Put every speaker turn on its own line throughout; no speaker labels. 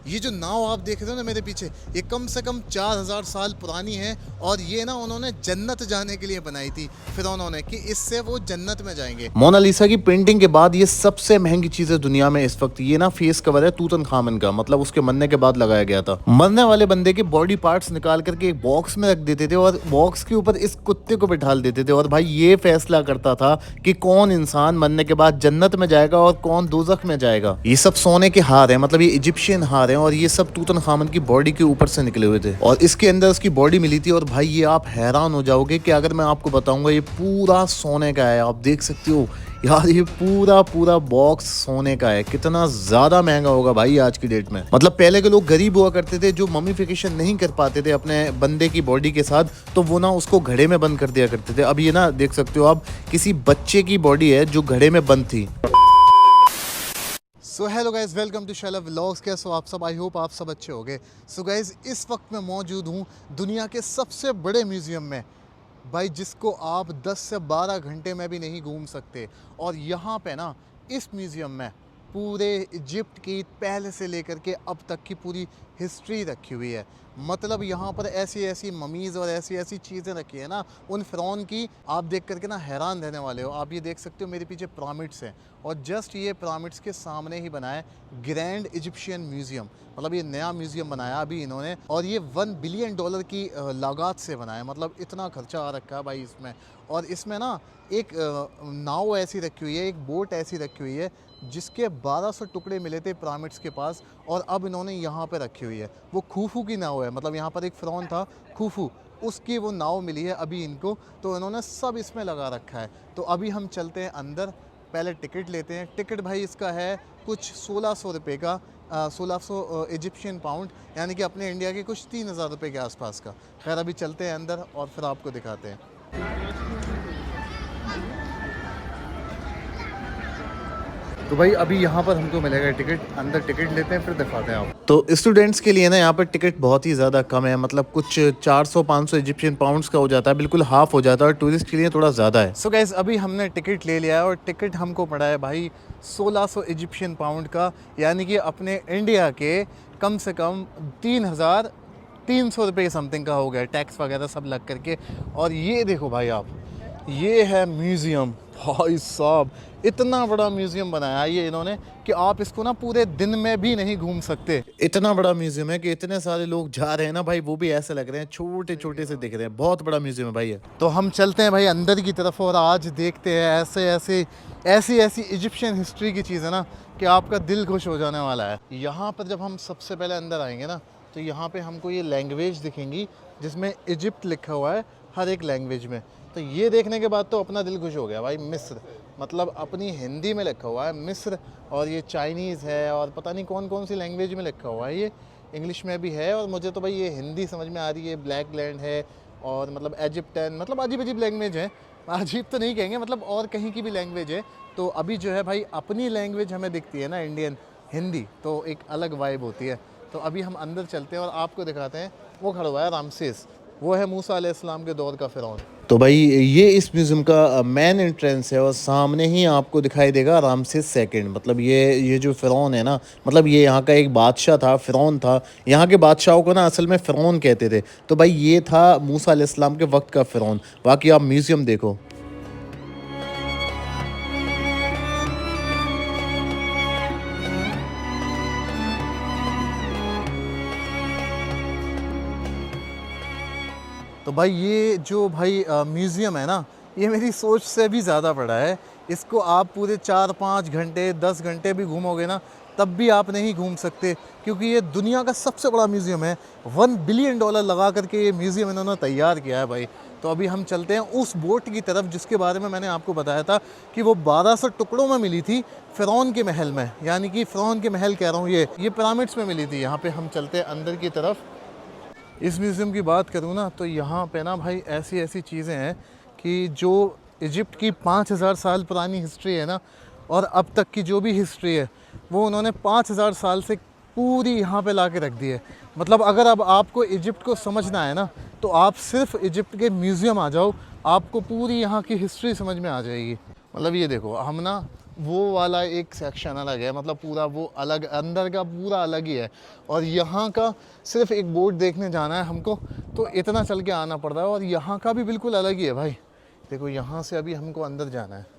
ये जो नाव आप देख रहे हो ना मेरे पीछे, ये कम से कम 4000 साल पुरानी है और ये ना उन्होंने जन्नत जाने के लिए बनाई थी फिरौनों ने, कि इससे वो जन्नत में जाएंगे। मोनालिसा की पेंटिंग के बाद ये सबसे महंगी चीज है दुनिया में इस वक्त। ये ना फेस कवर है तूतनखामन का, मतलब उसके मरने के बाद लगाया गया था। मरने वाले बंदे के बॉडी पार्ट्स निकाल करके एक बॉक्स में रख देते थे और बॉक्स के ऊपर इस कुत्ते को बिठा देते थे, और भाई ये फैसला करता था कि कौन इंसान मरने के बाद जन्नत में जाएगा और कौन दोजख में जाएगा। ये सब सोने के हार है, मतलब ये इजिप्शियन हार है, और ये सब तूतनखामन की बॉडी के ऊपर से निकले हुए थे और इसके अंदर उसकी बॉडी मिली थी। और भाई ये आप हैरान हो जाओगे कि अगर मैं आपको बताऊंगा ये पूरा सोने का है। आप देख सकते हो यार, ये पूरा बॉक्स सोने का है। कितना ज्यादा महंगा होगा भाई आज की डेट में। मतलब पहले के लोग गरीब हुआ करते थे जो ममीफिकेशन नहीं कर पाते थे अपने बंदे की बॉडी के साथ, तो वो ना उसको घड़े में बंद कर दिया करते थे। अब ये ना देख सकते हो आप, किसी बच्चे की बॉडी है जो घड़े में बंद थी। So hello guys, welcome to Shaila vlogs. कैसे हो आप सब? आई होप आप सब अच्छे होंगे। सो गाइज, इस वक्त मैं मौजूद हूँ दुनिया के सबसे बड़े म्यूज़ियम में भाई, जिसको आप 10 से 12 घंटे में भी नहीं घूम सकते। और यहाँ पे ना इस म्यूज़ियम में पूरे इजिप्ट की पहले से लेकर के अब तक की पूरी हिस्ट्री रखी हुई है। मतलब यहाँ पर ऐसी ऐसी ममीज़ और ऐसी ऐसी चीज़ें रखी है ना उन फ़िरौन की, आप देख करके ना हैरान रहने वाले हो। आप ये देख सकते हो मेरे पीछे पिरामिड्स हैं, और जस्ट ये पिरामिड्स के सामने ही बनाया ग्रैंड इजिप्शियन म्यूज़ियम। मतलब ये नया म्यूज़ियम बनाया अभी इन्होंने, और ये $1 बिलियन की लागत से बनाया। मतलब इतना खर्चा आ रखा है भाई इसमें। और इसमें ना एक नाव ऐसी रखी हुई है, एक बोट ऐसी रखी हुई है जिसके 1200 टुकड़े मिले थे पिरामिड्स के पास, और अब इन्होंने यहाँ पे रखी हुई है। वो खूफू की नाव है, मतलब यहाँ पर एक फ़िरौन था खूफू, उसकी वो नाव मिली है अभी इनको, तो इन्होंने सब इसमें लगा रखा है। तो अभी हम चलते हैं अंदर, पहले टिकट लेते हैं। टिकट भाई इसका है कुछ 1600 रुपये का, 1600 इजिप्शियन पाउंड, यानी कि अपने इंडिया के कुछ 3000 रुपये के आसपास का। खैर अभी चलते हैं अंदर और फिर आपको दिखाते हैं। तो भाई अभी यहाँ पर हमको मिलेगा टिकट, अंदर टिकट लेते हैं फिर दिखाते हैं आप। तो स्टूडेंट्स के लिए ना यहाँ पर टिकट बहुत ही ज़्यादा कम है, मतलब कुछ 400-500 इजिप्शियन पाउंड्स का हो जाता है, बिल्कुल हाफ हो जाता है, और टूरिस्ट के लिए थोड़ा ज़्यादा है। सो गाइस, अभी हमने टिकट ले लिया है और टिकट हमको पड़ा है भाई 1600 इजिप्शियन पाउंड का, यानी कि अपने इंडिया के कम से कम 3300 रुपये समथिंग का हो गया, टैक्स वगैरह सब लग करके। और ये देखो भाई आप, ये है म्यूज़ियम। भाई साहब इतना बड़ा म्यूज़ियम बनाया है ये इन्होंने कि आप इसको ना पूरे दिन में भी नहीं घूम सकते। इतना बड़ा म्यूज़ियम है कि इतने सारे लोग जा रहे हैं ना भाई, वो भी ऐसे लग रहे हैं छोटे छोटे से दिख रहे हैं। बहुत बड़ा म्यूज़ियम है भाई ये। तो हम चलते हैं भाई अंदर की तरफ, और आज देखते हैं ऐसी ऐसी इजिप्शियन हिस्ट्री की चीज़ है ना कि आपका दिल खुश हो जाने वाला है। यहाँ पर जब हम सबसे पहले अंदर आएंगे ना, तो यहाँ पर हमको ये लैंग्वेज दिखेंगी जिसमें इजिप्ट लिखा हुआ है हर एक लैंग्वेज में। तो ये देखने के बाद तो अपना दिल खुश हो गया भाई। मिस्र, मतलब अपनी हिंदी में लिखा हुआ है मिस्र, और ये चाइनीज़ है, और पता नहीं कौन कौन सी लैंग्वेज में लिखा हुआ है, ये इंग्लिश में भी है, और मुझे तो भाई ये हिंदी समझ में आ रही है। ब्लैक लैंड है, और मतलब एजिप्टन, मतलब अजीब अजीब लैंग्वेज है। अजीब तो नहीं कहेंगे, मतलब और कहीं की भी लैंग्वेज है। तो अभी जो है भाई अपनी लैंग्वेज हमें दिखती है ना, इंडियन हिंदी, तो एक अलग वाइब होती है। तो अभी हम अंदर चलते हैं और आपको दिखाते हैं। वो खड़ा हुआ है रामसेस, वो है मूसा अलैहिस्सलाम के दौर का फ़िरौन। तो भाई ये इस म्यूज़ियम का मेन एंट्रेंस है, और सामने ही आपको दिखाई देगा रामसेस सेकंड। मतलब ये जो फ़िरौन है ना, मतलब ये यहाँ का एक बादशाह था, फ़िरौन था। यहाँ के बादशाहों को ना असल में फ़िरौन कहते थे। तो भाई ये था मूसा अलैहिस्सलाम के वक्त का फ़िरौन। बाकी आप म्यूज़ियम देखो। तो भाई ये जो भाई म्यूज़ियम है ना, ये मेरी सोच से भी ज़्यादा बड़ा है। इसको आप पूरे 4-5 घंटे 10 घंटे भी घूमोगे ना, तब भी आप नहीं घूम सकते, क्योंकि ये दुनिया का सबसे बड़ा म्यूज़ियम है। $1 बिलियन लगा करके ये म्यूज़ियम इन्होंने तैयार किया है भाई। तो अभी हम चलते हैं उस बोट की तरफ जिसके बारे में मैंने आपको बताया था कि वो 1200 टुकड़ों में मिली थी फ़िरौन के महल में, यानी कि फ़िरौन के महल कह रहा हूँ, ये पिरामिड्स में मिली थी। यहाँ पर हम चलते हैं अंदर की तरफ। इस म्यूज़ियम की बात करूँ ना, तो यहाँ पे ना भाई ऐसी ऐसी चीज़ें हैं कि जो इजिप्ट की 5000 साल पुरानी हिस्ट्री है ना, और अब तक की जो भी हिस्ट्री है, वो उन्होंने 5000 साल से पूरी यहाँ पे ला के रख दी है। मतलब अगर अब आपको इजिप्ट को समझना है ना, तो आप सिर्फ इजिप्ट के म्यूज़ियम आ जाओ, आपको पूरी यहाँ की हिस्ट्री समझ में आ जाएगी। मतलब ये देखो, हम ना वो वाला एक सेक्शन अलग है, मतलब पूरा वो अलग, अंदर का पूरा अलग ही है। और यहाँ का सिर्फ एक बोट देखने जाना है हमको, तो इतना चल के आना पड़ रहा है। और यहाँ का भी बिल्कुल अलग ही है भाई। देखो यहाँ से अभी हमको अंदर जाना है।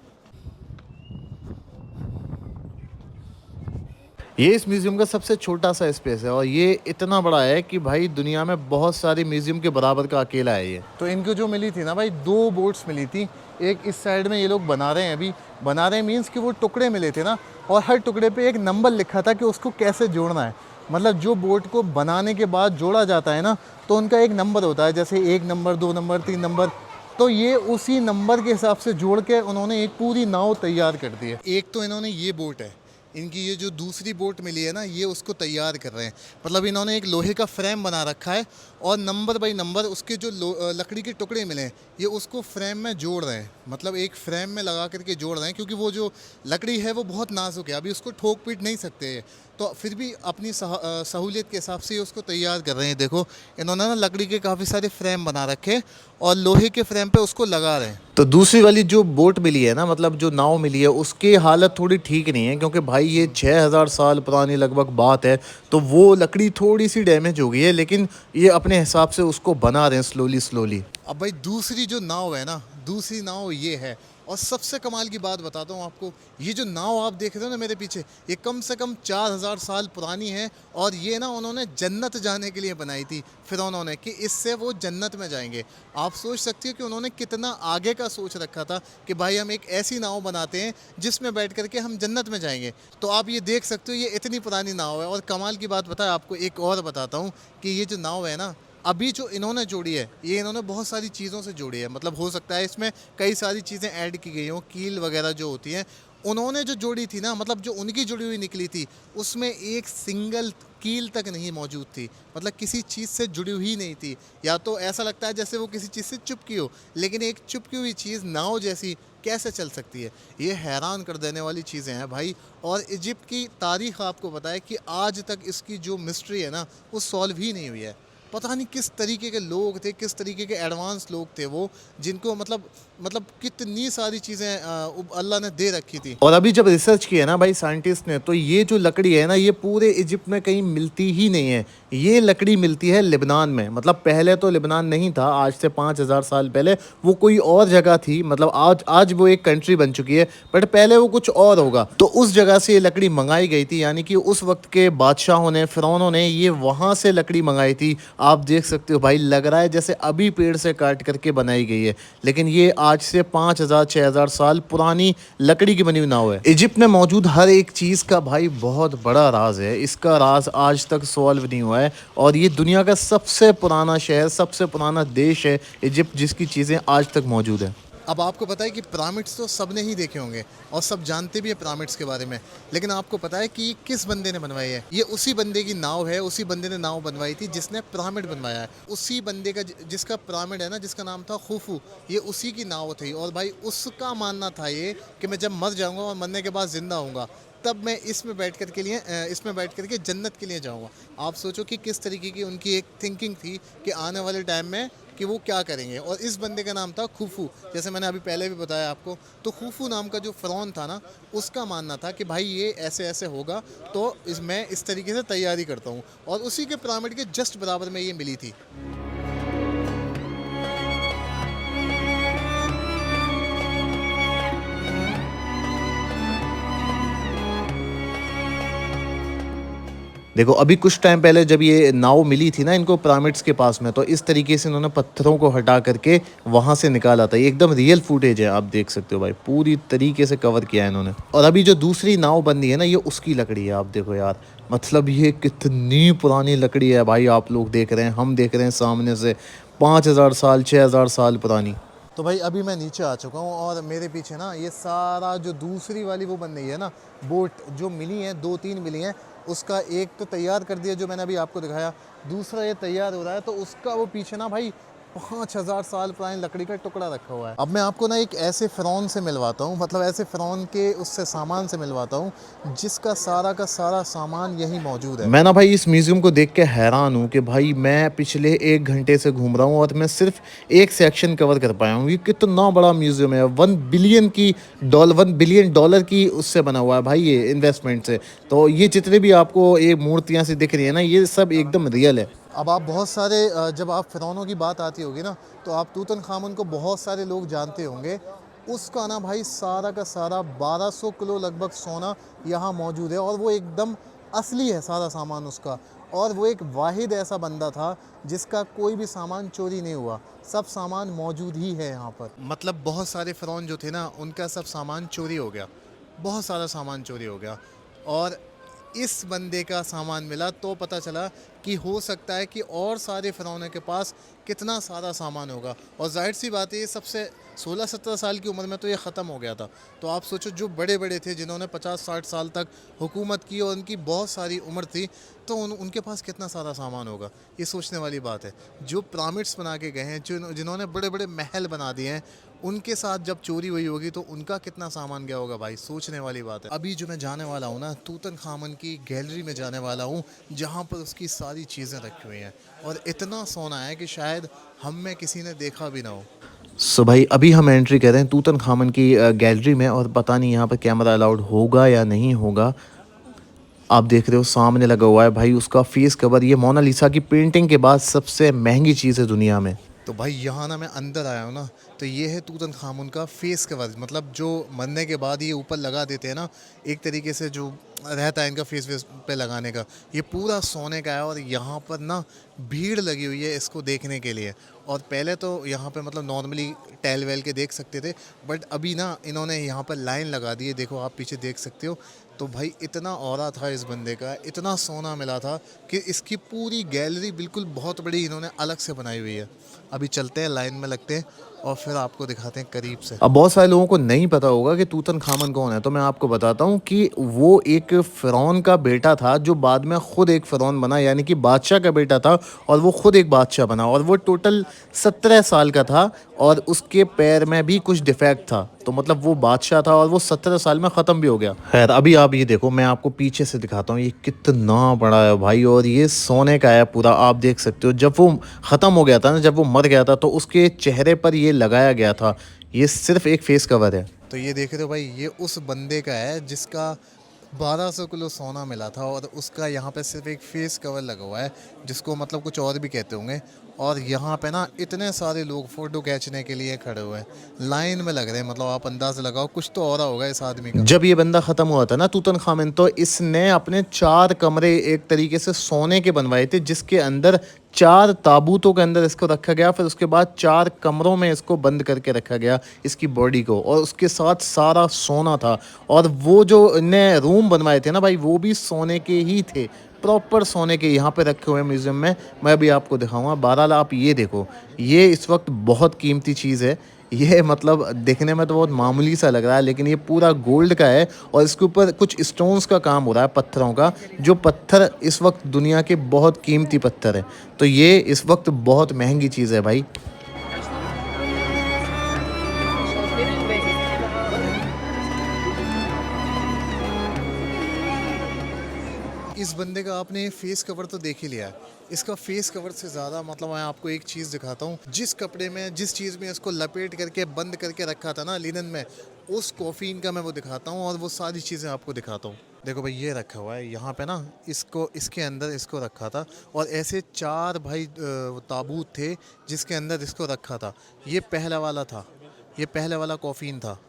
ये इस म्यूज़ियम का सबसे छोटा सा स्पेस है और ये इतना बड़ा है कि भाई दुनिया में बहुत सारे म्यूज़ियम के बराबर का अकेला है ये। तो इनको जो मिली थी ना भाई, 2 बोट्स मिली थी। एक इस साइड में ये लोग बना रहे हैं, अभी बना रहे हैं मीन्स कि वो टुकड़े मिले थे ना, और हर टुकड़े पे एक नंबर लिखा था कि उसको कैसे जोड़ना है। मतलब जो बोट को बनाने के बाद जोड़ा जाता है ना, तो उनका एक नंबर होता है, जैसे 1 नंबर, 2 नंबर, 3 नंबर। तो ये उसी नंबर के हिसाब से जोड़ के उन्होंने एक पूरी नाव तैयार कर दी है। एक तो इन्होंने ये बोट है, इनकी ये जो दूसरी बोट मिली है ना, ये उसको तैयार कर रहे हैं। मतलब इन्होंने एक लोहे का फ्रेम बना रखा है और नंबर बाई नंबर उसके जो लकड़ी के टुकड़े मिले हैं, ये उसको फ्रेम में जोड़ रहे हैं। मतलब एक फ्रेम में लगा करके जोड़ रहे हैं, क्योंकि वो जो लकड़ी है वो बहुत नाजुक है, अभी उसको ठोक पीट नहीं सकते हैं। तो फिर भी अपनी सहूलियत के हिसाब से ये उसको तैयार कर रहे हैं। देखो इन्होंने ना लकड़ी के काफ़ी सारे फ्रेम बना रखे और लोहे के फ्रेम पे उसको लगा रहे हैं। तो दूसरी वाली जो बोट मिली है ना, मतलब जो नाव मिली है, उसकी हालत थोड़ी ठीक नहीं है, क्योंकि भाई ये 6000 साल पुरानी लगभग बात है। तो वो लकड़ी थोड़ी सी डैमेज हो गई है, लेकिन ये अपने हिसाब से उसको बना रहे हैं स्लोली स्लोली। अब भाई दूसरी जो नाव है ना, दूसरी नाव ये है। और सबसे कमाल की बात बताता हूँ आपको, ये जो नाव आप देख रहे हो ना मेरे पीछे, ये कम से कम 4000 साल पुरानी है। और ये ना उन्होंने जन्नत जाने के लिए बनाई थी फिरौनों ने, कि इससे वो जन्नत में जाएंगे। आप सोच सकते हो कि उन्होंने कितना आगे का सोच रखा था कि भाई हम एक ऐसी नाव बनाते हैं जिसमें बैठ करके हम जन्नत में जाएंगे। तो आप ये देख सकते हो, ये इतनी पुरानी नाव है। और कमाल की बात बताया आपको, एक और बताता हूँ कि ये जो नाव है ना, अभी जो इन्होंने जोड़ी है, ये इन्होंने बहुत सारी चीज़ों से जोड़ी है। मतलब हो सकता है इसमें कई सारी चीज़ें ऐड की गई हों, कील वगैरह जो होती हैं। उन्होंने जो जोड़ी थी ना, मतलब जो उनकी जुड़ी हुई निकली थी, उसमें एक सिंगल कील तक नहीं मौजूद थी। मतलब किसी चीज़ से जुड़ी हुई नहीं थी। या तो ऐसा लगता है जैसे वो किसी चीज़ से चुपकी हो, लेकिन एक चुपकी हुई चीज़ नाव जैसी कैसे चल सकती है? ये हैरान कर देने वाली चीज़ें हैं भाई। और इजिप्ट की तारीख़ आपको पता है कि आज तक इसकी जो मिस्ट्री है ना, वो सॉल्व ही नहीं हुई है। पता नहीं किस तरीके के लोग थे, किस तरीके के एडवांस लोग थे वो, जिनको मतलब कितनी सारी चीज़ें अल्लाह ने दे रखी थी। और अभी जब रिसर्च की है ना भाई साइंटिस्ट ने, तो ये जो लकड़ी है ना, ये पूरे इजिप्ट में कहीं मिलती ही नहीं है। ये लकड़ी मिलती है लेबनान में। मतलब पहले तो लेबनान नहीं था, आज से 5000 साल पहले वो कोई और जगह थी। मतलब आज वो एक कंट्री बन चुकी है, बट पहले वो कुछ और होगा। तो उस जगह से ये लकड़ी मंगाई गई थी, यानी कि उस वक्त के बादशाहों ने, फिरौनों ने ये वहाँ से लकड़ी मंगाई थी। आप देख सकते हो भाई, लग रहा है जैसे अभी पेड़ से काट करके बनाई गई है, लेकिन ये आज से 5000-6000 साल पुरानी लकड़ी की बनी हुई नाव है। इजिप्ट में मौजूद हर एक चीज़ का भाई बहुत बड़ा राज है। इसका राज आज तक सॉल्व नहीं हुआ है। और ये दुनिया का सबसे पुराना शहर, सबसे पुराना देश है इजिप्ट, जिसकी चीज़ें आज तक मौजूद है। अब आपको पता है कि पिरामिड्स तो सब ने ही देखे होंगे और सब जानते भी हैं पिरामिड्स के बारे में, लेकिन आपको पता है कि ये किस बंदे ने बनवाई है? ये उसी बंदे की नाव है, उसी बंदे ने नाव बनवाई थी जिसने पिरामिड बनवाया है। उसी बंदे का जिसका पिरामिड है ना, जिसका नाम था खुफू, ये उसी की नाव थी। और भाई उसका मानना था ये कि मैं जब मर जाऊँगा और मरने के बाद ज़िंदा होऊंगा, तब मैं इसमें बैठ कर के जन्नत के लिए जाऊँगा। आप सोचो कि किस तरीके की उनकी एक थिंकिंग थी कि आने वाले टाइम में कि वो क्या करेंगे। और इस बंदे का नाम था खुफू, जैसे मैंने अभी पहले भी बताया आपको। तो खुफू नाम का जो फ़िरौन था ना, उसका मानना था कि भाई ये ऐसे ऐसे होगा, तो मैं इस तरीके से तैयारी करता हूँ। और उसी के पिरामिड के जस्ट बराबर में ये मिली थी। देखो अभी कुछ टाइम पहले जब ये नाव मिली थी ना इनको पिरामिड्स के पास में, तो इस तरीके से इन्होंने पत्थरों को हटा करके वहाँ से निकाला था। ये एकदम रियल फुटेज है, आप देख सकते हो भाई, पूरी तरीके से कवर किया है इन्होंने। और अभी जो दूसरी नाव बन रही है ना, ये उसकी लकड़ी है। आप देखो यार, मतलब ये कितनी पुरानी लकड़ी है भाई। आप लोग देख रहे हैं, हम देख रहे हैं सामने से, 5000 साल 6000 साल पुरानी। तो भाई अभी मैं नीचे आ चुका हूँ और मेरे पीछे ना ये सारा जो दूसरी वाली वो बन रही है ना बोट, जो मिली है 2-3 मिली हैं, उसका एक तो तैयार कर दिया जो मैंने अभी आपको दिखाया, दूसरा ये तैयार हो रहा है। तो उसका वो पीछे ना भाई 5000 साल पुरानी लकड़ी का टुकड़ा रखा हुआ है। अब मैं आपको ना एक ऐसे फ़िरौन से मिलवाता हूँ, मतलब ऐसे फ़िरौन के उससे सामान से मिलवाता हूँ जिसका सारा का सारा सामान यही मौजूद है। मैं ना भाई इस म्यूज़ियम को देख के हैरान हूँ कि भाई मैं पिछले 1 घंटे से घूम रहा हूँ और मैं सिर्फ एक सेक्शन कवर कर पाया हूँ। ये कितना बड़ा म्यूज़ियम है, 1 बिलियन डॉलर की उससे बना हुआ है भाई, ये इन्वेस्टमेंट से। तो ये जितने भी आपको ये मूर्तियाँ सी दिख रही है ना, ये सब एकदम रियल है। अब आप बहुत सारे जब आप फ़िरौनों की बात आती होगी ना, तो आप तूतनखामुन को बहुत सारे लोग जानते होंगे। उसका ना भाई सारा का सारा 1200 किलो लगभग सोना यहाँ मौजूद है और वो एकदम असली है सारा सामान उसका। और वो एक वाहिद ऐसा बंदा था जिसका कोई भी सामान चोरी नहीं हुआ, सब सामान मौजूद ही है यहाँ पर। मतलब बहुत सारे फ़िरौन जो थे ना, उनका सब सामान चोरी हो गया, बहुत सारा सामान चोरी हो गया। और इस बंदे का सामान मिला तो पता चला कि हो सकता है कि और सारे फ़िरौनों के पास कितना सारा सामान होगा। और जाहिर सी बात है, ये सबसे 16-17 साल की उम्र में तो ये ख़त्म हो गया था। तो आप सोचो जो बड़े बड़े थे जिन्होंने 50-60 साल तक हुकूमत की और उनकी बहुत सारी उम्र थी, तो उनके पास कितना सारा सामान होगा, ये सोचने वाली बात है। जो पिरामिड्स बना के गए हैं, जिन्होंने बड़े बड़े महल बना दिए हैं, उनके साथ जब चोरी हुई होगी तो उनका कितना सामान गया होगा भाई, सोचने वाली बात है। अभी जो मैं जाने वाला हूँ ना, तूतनखामन की गैलरी में जाने वाला हूँ जहाँ पर उसकी सारी चीज़ें रखी हुई हैं और इतना सोना है कि शायद हम में किसी ने देखा भी ना हो। सो भाई अभी हम एंट्री कर रहे हैं तूतनखामन की गैलरी में और पता नहीं यहाँ पर कैमरा अलाउड होगा या नहीं होगा। आप देख रहे हो सामने लगा हुआ है भाई उसका फेस कवर, ये मोनालिसा की पेंटिंग के बाद सबसे महंगी चीज़ है दुनिया में। तो भाई यहाँ ना मैं अंदर आया हूँ ना, तो ये है तूतनखामुन का फेस कवर, मतलब जो मरने के बाद ये ऊपर लगा देते हैं ना, एक तरीके से जो रहता है इनका फेस पे लगाने का, ये पूरा सोने का है। और यहाँ पर ना भीड़ लगी हुई है इसको देखने के लिए। और पहले तो यहाँ पे मतलब नॉर्मली टहल वहल के देख सकते थे, बट अभी ना इन्होंने यहाँ पर लाइन लगा दी है, देखो आप पीछे देख सकते हो। तो भाई इतना ऑरा था इस बंदे का, इतना सोना मिला था कि इसकी पूरी गैलरी बिल्कुल बहुत बड़ी इन्होंने अलग से बनाई हुई है। अभी चलते हैं, लाइन में लगते हैं और फिर आपको दिखाते हैं करीब से। अब बहुत सारे लोगों को नहीं पता होगा कि तूतनखामन कौन है, तो मैं आपको बताता हूँ कि वो एक फ़िरौन का बेटा था जो बाद में ख़ुद एक फ़िरौन बना, यानी कि बादशाह का बेटा था और वो ख़ुद एक बादशाह बना। और वो टोटल 17 साल का था और उसके पैर में भी कुछ डिफेक्ट था, तो मतलब वो बादशाह था और वो 17 साल में ख़त्म भी हो गया। खैर अभी आप ये देखो, मैं आपको पीछे से दिखाता हूँ, ये कितना बड़ा है भाई और ये सोने का है पूरा। आप देख सकते हो जब वो ख़त्म हो गया था ना, जब वो मर गया था, तो उसके चेहरे पर ये लगाया गया था। ये सिर्फ एक फेस कवर है। तो ये देख रहे हो भाई, ये उस बंदे का है जिसका 1200 किलो सोना मिला था और उसका यहाँ पे सिर्फ एक फेस कवर लगा हुआ है, जिसको मतलब कुछ और भी कहते होंगे। और यहाँ पे ना इतने सारे लोग फ़ोटो खींचने के लिए खड़े हुए हैं, लाइन में लग रहे हैं। मतलब आप अंदाज़ लगाओ कुछ तो और होगा इस आदमी का। जब ये बंदा ख़त्म हुआ था ना तूतनखामन, तो इसने अपने 4 कमरे एक तरीके से सोने के बनवाए थे, जिसके अंदर 4 ताबूतों के अंदर इसको रखा गया। फिर उसके बाद 4 कमरों में इसको बंद करके रखा गया इसकी बॉडी को, और उसके साथ सारा सोना था। और वो जो इन्हें रूम बनवाए थे ना भाई, वो भी सोने के ही थे, प्रॉपर सोने के यहाँ पे रखे हुए म्यूज़ियम में। मैं अभी आपको दिखाऊंगा। बहरहाल आप ये देखो, ये इस वक्त बहुत कीमती चीज़ है। ये मतलब देखने में तो बहुत मामूली सा लग रहा है, लेकिन ये पूरा गोल्ड का है और इसके ऊपर कुछ स्टोन्स का काम हो रहा है, पत्थरों का, जो पत्थर इस वक्त दुनिया के बहुत कीमती पत्थर है। तो ये इस वक्त बहुत महंगी चीज़ है भाई। इस बंदे का आपने फेस कवर तो देख ही लिया है, इसका फेस कवर से ज़्यादा मतलब मैं आपको एक चीज़ दिखाता हूँ। जिस कपड़े में, जिस चीज़ में इसको लपेट करके बंद करके रखा था ना, लिनन में, उस कॉफ़ीन का मैं वो दिखाता हूँ और वो सारी चीज़ें आपको दिखाता हूँ। देखो भाई ये रखा हुआ है यहाँ पे ना, इसको इसके अंदर इसको रखा था और ऐसे 4 भाई ताबूत थे जिसके अंदर इसको रखा था। ये पहला वाला था, ये पहले वाला कॉफ़ीन था।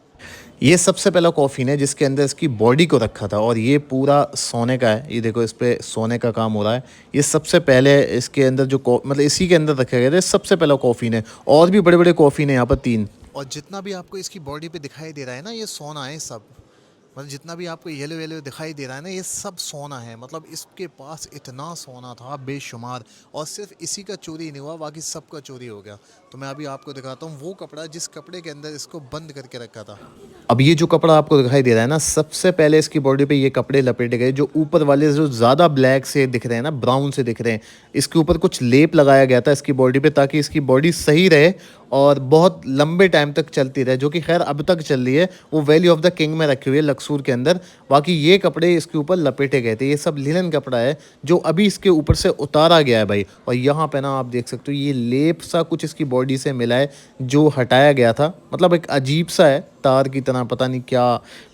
ये सबसे पहला कॉफ़ीन है जिसके अंदर इसकी बॉडी को रखा था और ये पूरा सोने का है। ये देखो इस पे सोने का काम हो रहा है। ये सबसे पहले इसके अंदर जो मतलब इसी के अंदर रखा गया था, सबसे पहला कॉफ़ीन है। और भी बड़े बड़े कॉफ़ीन है यहाँ पर 3। और जितना भी आपको इसकी बॉडी पे दिखाई दे रहा है ना, ये सोना है सब। मतलब जितना भी आपको येलो येलो दिखाई दे रहा है ना, ये सब सोना है। मतलब इसके पास इतना सोना था बेशुमार, और सिर्फ इसी का चोरी नहीं हुआ, बाकी सबका चोरी हो गया। तो मैं अभी आपको दिखाता हूँ वो कपड़ा जिस कपड़े के अंदर इसको बंद करके रखा था। अब ये जो कपड़ा आपको दिखाई दे रहा है ना, सबसे पहले इसकी बॉडी पे ये कपड़े लपेटे गए। जो ऊपर वाले जो ज़्यादा ब्लैक से दिख रहे हैं ना, ब्राउन से दिख रहे हैं, इसके ऊपर कुछ लेप लगाया गया था इसकी बॉडी पे, ताकि इसकी बॉडी सही रहे और बहुत लंबे टाइम तक चलती रहे, जो कि खैर अब तक चल रही है। वो वैली ऑफ द किंग में रखी हुई है लक्सूर के अंदर। बाकी ये कपड़े इसके ऊपर लपेटे गए थे, ये सब लिनन कपड़ा है जो अभी इसके ऊपर से उतारा गया है भाई। और यहाँ पे ना आप देख सकते हो ये लेप सा कुछ इसकी बॉडी से मिला है जो हटाया गया था। मतलब एक अजीब सा है, तार की तरह, पता नहीं क्या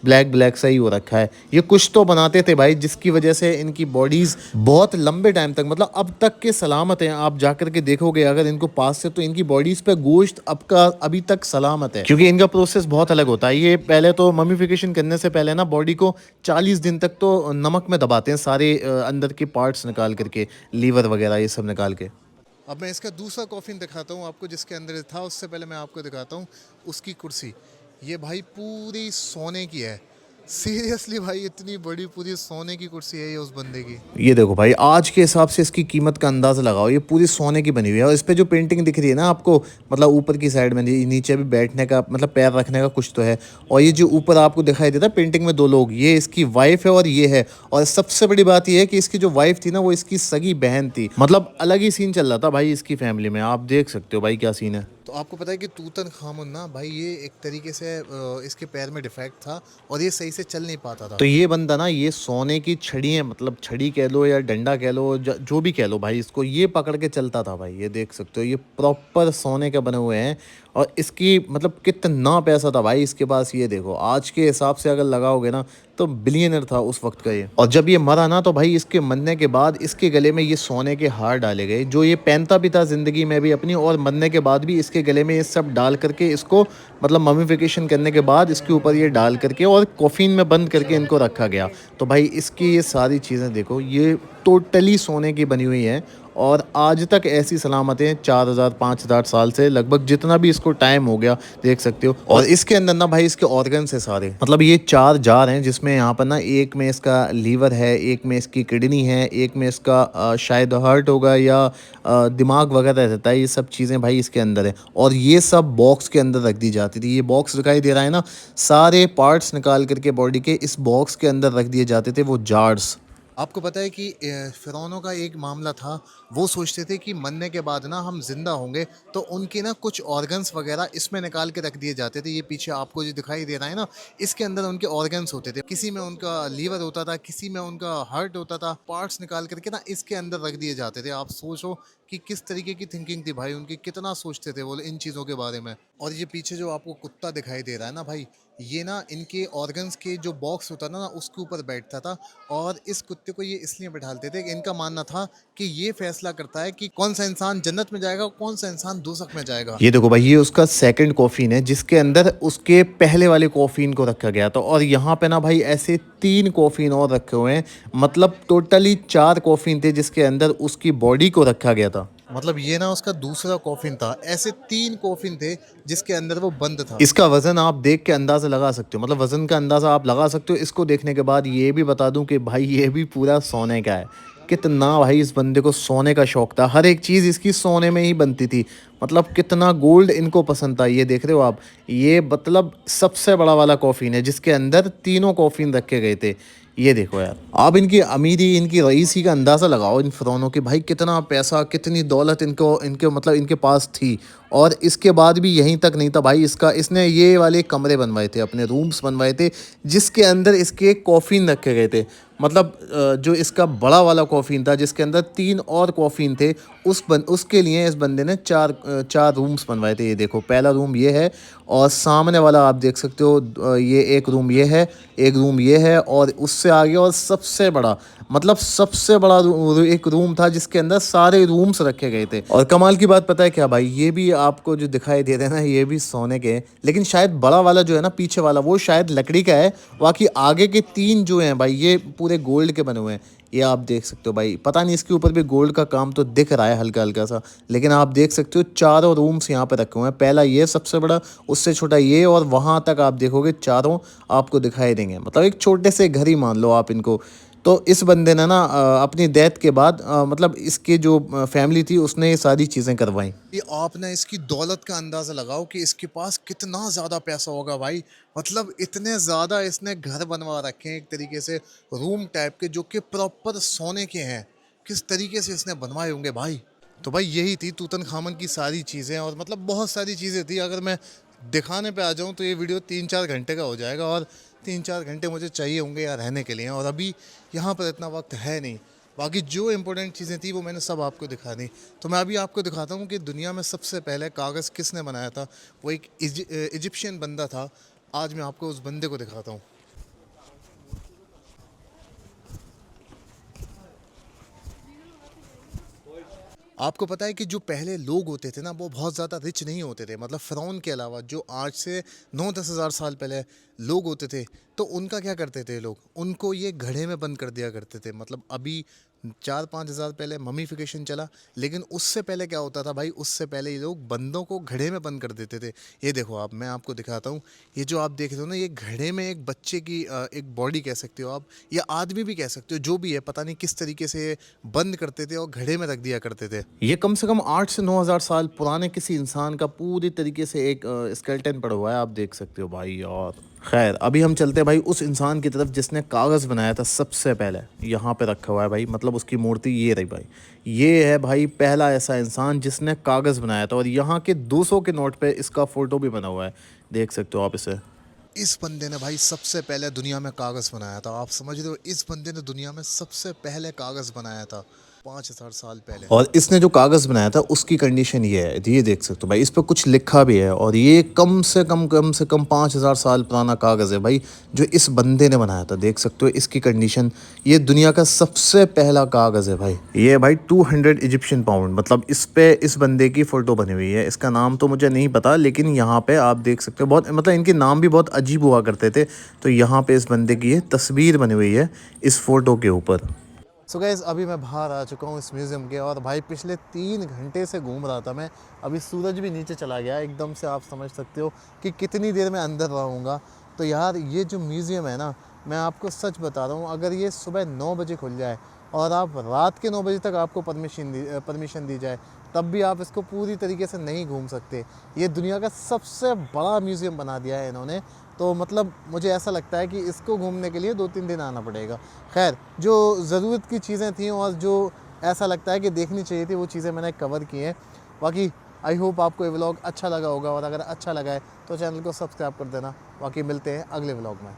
ब्लैक ब्लैक सा ही हो रखा है। ये कुछ तो बनाते थे भाई जिसकी वजह से इनकी बॉडीज़ बहुत लंबे टाइम तक, मतलब अब तक के सलामत हैं। आप जाकर के देखोगे अगर इनको पास से, तो इनकी बॉडीज़ पे गोश्त अभी तक सलामत है, क्योंकि इनका प्रोसेस बहुत अलग होता है। ये पहले तो ममीफिकेशन करने से पहले ना बॉडी को 40 दिन तक तो नमक में दबाते हैं, सारे अंदर के पार्ट्स निकाल करके, लीवर वगैरह ये सब निकाल के। अब मैं इसका दूसरा कॉफिन दिखाता हूँ आपको जिसके अंदर था। उससे पहले मैं आपको दिखाता हूँ उसकी कुर्सी। ये भाई पूरी सोने की है, सीरियसली भाई, इतनी बड़ी पूरी सोने की कुर्सी है ये उस बंदे की। ये देखो भाई, आज के हिसाब से इसकी कीमत का अंदाज़ा लगाओ, ये पूरी सोने की बनी हुई है। और इस पे जो पेंटिंग दिख रही है ना आपको, मतलब ऊपर की साइड में, नीचे भी बैठने का, मतलब पैर रखने का कुछ तो है। और ये जो ऊपर आपको दिखाई देता है पेंटिंग में दो लोग, ये इसकी वाइफ है और ये है। और सबसे बड़ी बात ये है कि इसकी जो वाइफ थी ना, वो इसकी सगी बहन थी। मतलब अलग ही सीन चल रहा था भाई इसकी फैमिली में। आप देख सकते हो भाई क्या सीन है। तो आपको पता है कि तूतन खामुन ना भाई, ये एक तरीके से इसके पैर में डिफेक्ट था और ये सही से चल नहीं पाता था। तो ये बंदा ना, ये सोने की छड़ी है, मतलब छड़ी कह लो या डंडा कह लो, जो भी कह लो भाई, इसको ये पकड़ के चलता था भाई। ये देख सकते हो, ये प्रॉपर सोने के बने हुए हैं। और इसकी मतलब कितना पैसा था भाई इसके पास, ये देखो आज के हिसाब से अगर लगाओगे ना, तो बिलियनर था उस वक्त का ये। और जब ये मरा ना, तो भाई इसके मरने के बाद इसके गले में ये सोने के हार डाले गए, जो ये पहनता भी था ज़िंदगी में भी अपनी, और मरने के बाद भी इसके गले में ये सब डाल करके इसको, मतलब ममीफिकेशन करने के बाद इसके ऊपर ये डाल करके और कॉफिन में बंद करके इनको रखा गया। तो भाई इसकी ये सारी चीज़ें देखो, ये टोटली सोने की बनी हुई हैं। और आज तक ऐसी सलामत हैं 4000 5000 साल से, लगभग जितना भी इसको टाइम हो गया, देख सकते हो। और इसके अंदर ना भाई इसके ऑर्गन्स है सारे, मतलब ये 4 जार हैं, जिसमें यहाँ पर ना एक में इसका लीवर है, एक में इसकी किडनी है, एक में इसका शायद हार्ट होगा या दिमाग वगैरह रहता है। ये सब चीज़ें भाई इसके अंदर है। और ये सब बॉक्स के अंदर रख दी जाती थी। ये बॉक्स दिखाई दे रहा है ना, सारे पार्ट्स निकाल करके बॉडी के इस बॉक्स के अंदर रख दिए जाते थे, वो जार्स। आपको पता है कि फ़िरौनों का एक मामला था, वो सोचते थे कि मरने के बाद ना हम ज़िंदा होंगे, तो उनके ना कुछ ऑर्गन्स वगैरह इसमें निकाल के रख दिए जाते थे। ये पीछे आपको जो दिखाई दे रहा है ना, इसके अंदर उनके ऑर्गन्स होते थे। किसी में उनका लीवर होता था, किसी में उनका हार्ट होता था। पार्ट्स निकाल करके ना इसके अंदर रख दिए जाते थे। आप सोचो कि किस तरीके की थिंकिंग थी भाई उनकी, कितना सोचते थे वो इन चीज़ों के बारे में। और ये पीछे जो आपको कुत्ता दिखाई दे रहा है ना भाई, ये ना इनके ऑर्गन्स के जो बॉक्स होता था ना, उसके ऊपर बैठता था। और इस कुत्ते को ये इसलिए बैठाते थे कि इनका मानना था कि ये फैसला करता है कि कौन सा इंसान जन्नत में जाएगा, कौन सा इंसान दोज़ख में जाएगा। ये देखो भाई, ये उसका सेकंड कॉफिन है जिसके अंदर उसके पहले वाले कॉफिन को रखा गया था। और यहाँ पे ना भाई ऐसे 3 कॉफिन और रखे हुए हैं, मतलब टोटली 4 कॉफिन थे जिसके अंदर उसकी बॉडी को रखा गया था। मतलब ये ना उसका दूसरा कॉफिन था। ऐसे 3 कॉफिन थे जिसके अंदर वो बंद था। इसका वजन आप देख के अंदाज़ा लगा सकते हो, मतलब वजन का अंदाज़ा आप लगा सकते हो इसको देखने के बाद। ये भी बता दूं कि भाई ये भी पूरा सोने का है। कितना भाई इस बंदे को सोने का शौक था, हर एक चीज़ इसकी सोने में ही बनती थी। मतलब कितना गोल्ड इनको पसंद था। ये देख रहे हो आप, ये मतलब सबसे बड़ा वाला कॉफिन है जिसके अंदर तीनों कॉफिन रखे गए थे। ये देखो यार, आप इनकी अमीरी, इनकी रईसी का अंदाज़ा लगाओ इन फ़िरौनों की। भाई कितना पैसा, कितनी दौलत इनको इनके मतलब इनके पास थी। और इसके बाद भी यहीं तक नहीं था भाई इसने ये वाले कमरे बनवाए थे, अपने रूम्स बनवाए थे, जिसके अंदर इसके कॉफिन रखे गए थे। मतलब जो इसका बड़ा वाला कॉफिन था जिसके अंदर 3 और कॉफिन थे, उसके लिए इस बंदे ने 4 रूम्स बनवाए थे। ये देखो, पहला रूम ये है, और सामने वाला आप देख सकते हो, ये एक रूम ये है, एक रूम ये है, और उससे आगे और सबसे बड़ा, मतलब सबसे बड़ा एक रूम था जिसके अंदर सारे रूम्स रखे गए थे। और कमाल की बात पता है क्या भाई, ये भी आपको जो दिखाई दे रहे हैं ना, ये भी सोने के हैं, लेकिन शायद बड़ा वाला जो है ना पीछे वाला, वो शायद लकड़ी का है। बाकी आगे के 3 जो हैं भाई, ये पूरे गोल्ड के बने हुए हैं। ये आप देख सकते हो भाई, पता नहीं इसके ऊपर भी गोल्ड का काम तो दिख रहा है हल्का हल्का सा, लेकिन आप देख सकते हो चारों रूम्स यहाँ पे रखे हुए हैं। पहला ये सबसे बड़ा, उससे छोटा ये, और वहाँ तक आप देखोगे चारों आपको दिखाई देंगे। मतलब एक छोटे से घर ही मान लो आप इनको। तो इस बंदे ने ना अपनी डेथ के बाद मतलब इसकी जो फैमिली थी उसने ये सारी चीज़ें करवाई। ये आपने इसकी दौलत का अंदाज़ा लगाओ कि इसके पास कितना ज़्यादा पैसा होगा भाई। मतलब इतने ज़्यादा इसने घर बनवा रखे हैं एक तरीके से, रूम टाइप के, जो कि प्रॉपर सोने के हैं। किस तरीके से इसने बनवाए होंगे भाई। तो भाई यही थी तूतनखामन की सारी चीज़ें, और मतलब बहुत सारी चीज़ें थी। अगर मैं दिखाने पे आ जाऊँ तो ये वीडियो 3-4 घंटे का हो जाएगा, और 3-4 घंटे मुझे चाहिए होंगे यहाँ रहने के लिए, और अभी यहाँ पर इतना वक्त है नहीं। बाकी जो इम्पोर्टेंट चीज़ें थी वो मैंने सब आपको दिखा दी। तो मैं अभी आपको दिखाता हूँ कि दुनिया में सबसे पहले कागज़ किसने बनाया था। वो एक इजिप्शियन बंदा था। आज मैं आपको उस बंदे को दिखाता हूँ। आपको पता है कि जो पहले लोग होते थे ना, वो बहुत ज़्यादा रिच नहीं होते थे। मतलब फ़िरौन के अलावा जो आज से 9-10 हज़ार साल पहले लोग होते थे, तो उनका क्या करते थे लोग, उनको ये घड़े में बंद कर दिया करते थे। मतलब अभी 4-5 हज़ार पहले ममीफिकेशन चला, लेकिन उससे पहले क्या होता था भाई, उससे पहले ये लोग बंदों को घड़े में बंद कर देते थे। ये देखो आप, मैं आपको दिखाता हूँ। ये जो आप देख रहे हो ना, ये घड़े में एक बच्चे की एक बॉडी कह सकते हो आप, या आदमी भी कह सकते हो, जो भी है, पता नहीं किस तरीके से ये बंद करते थे और घड़े में रख दिया करते थे। ये कम से कम 8 से 9 हज़ार साल पुराने किसी इंसान का पूरी तरीके से एक स्केलेटन पड़ा हुआ है, आप देख सकते हो भाई। और खैर अभी हम चलते हैं भाई उस इंसान की तरफ जिसने कागज़ बनाया था सबसे पहले। यहाँ पे रखा हुआ है भाई, मतलब उसकी मूर्ति ये रही भाई। ये है भाई पहला ऐसा इंसान जिसने कागज़ बनाया था, और यहाँ के 200 के नोट पे इसका फ़ोटो भी बना हुआ है, देख सकते हो आप इसे। इस बंदे ने भाई सबसे पहले दुनिया में कागज़ बनाया था। आप समझ रहे हो, इस बंदे ने दुनिया में सबसे पहले कागज़ बनाया था 5,000 साल पहले। और इसने जो कागज़ बनाया था उसकी कंडीशन ये है, ये देख सकते हो भाई, इस पर कुछ लिखा भी है। और ये कम से कम 5,000 साल पुराना कागज़ है भाई, जो इस बंदे ने बनाया था। देख सकते हो इसकी कंडीशन, ये दुनिया का सबसे पहला कागज़ है भाई। ये भाई 200 इजिप्शियन पाउंड, मतलब इस पे इस बंदे की फ़ोटो बनी हुई है। इसका नाम तो मुझे नहीं पता, लेकिन यहाँ पे आप देख सकते हो, बहुत मतलब इनके नाम भी बहुत अजीब हुआ करते थे। तो यहाँ पे इस बंदे की ये तस्वीर बनी हुई है इस फ़ोटो के ऊपर। सो गाइस, अभी मैं बाहर आ चुका हूँ इस म्यूज़ियम के, और भाई पिछले 3 घंटे से घूम रहा था मैं। अभी सूरज भी नीचे चला गया एकदम से, आप समझ सकते हो कि कितनी देर में अंदर रहूँगा। तो यार ये जो म्यूज़ियम है ना, मैं आपको सच बता रहा हूँ, अगर ये सुबह 9 बजे खुल जाए और आप रात के 9 बजे तक आपको परमिशन दी जाए, तब भी आप इसको पूरी तरीके से नहीं घूम सकते। ये दुनिया का सबसे बड़ा म्यूज़ियम बना दिया है इन्होंने। तो मतलब मुझे ऐसा लगता है कि इसको घूमने के लिए 2-3 दिन आना पड़ेगा। खैर, जो ज़रूरत की चीज़ें थी और जो ऐसा लगता है कि देखनी चाहिए थी, वो चीज़ें मैंने कवर की हैं। बाकी आई होप आपको ये व्लॉग अच्छा लगा होगा, और अगर अच्छा लगा है तो चैनल को सब्सक्राइब कर देना। बाकी मिलते हैं अगले व्लॉग में।